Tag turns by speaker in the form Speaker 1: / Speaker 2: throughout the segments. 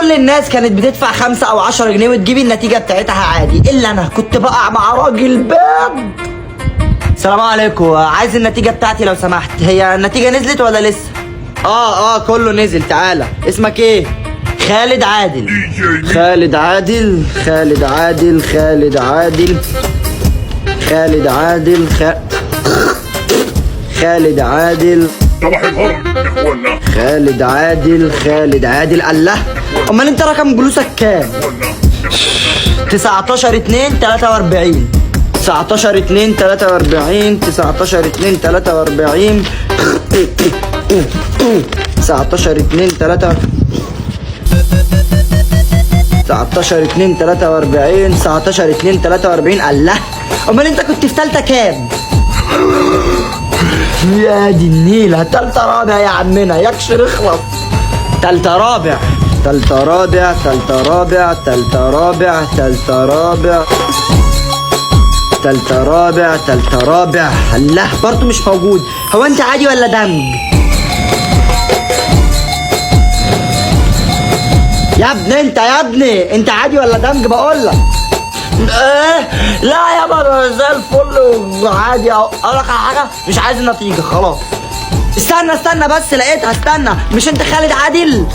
Speaker 1: كل الناس كانت بتدفع 5 أو 10 جنيه وتجيب النتيجة بتاعتها عادي، إلا أنا كنت بقع مع راجل باب. السلام عليكم، عايز النتيجة بتاعتي لو سمحت. هي النتيجة نزلت ولا لسه؟ كله نزل. تعالى، اسمك ايه؟ خالد عادل. خالد عادل خالد عادل خالد عادل خالد عادل خالد عادل.
Speaker 2: صباح الهرم يا اخوانا.
Speaker 1: خالد عادل. الله، امال انت رقم جلوسك كام؟ 19 2 43 19 2 43 19 2 43 19 2 3 19 2 43 19 2 43. الله، امال انت كنت في تالتة كام؟ يا دي النيلة، تالتة رابع يا عمنا، يكشر اخلص. تالتة رابع تالتة رابع تالتة رابع تالتة رابع تالتة رابع تالتة رابع تالتة رابع. الله، برضه مش موجود. هو انت عادي ولا دمج؟ يا ابني انت عادي ولا دمج بقولك؟ لا يا بابا، زي الفل عادي. اقول لك على حاجه، مش عايز النتيجه خلاص. استنى بس، لقيتها. استنى، مش انت خالد عادل؟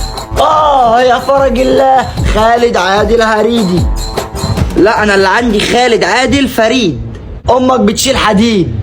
Speaker 1: يا فرج الله، خالد عادل هريدي. لا، انا اللي عندي خالد عادل فريد. امك بتشيل حديد.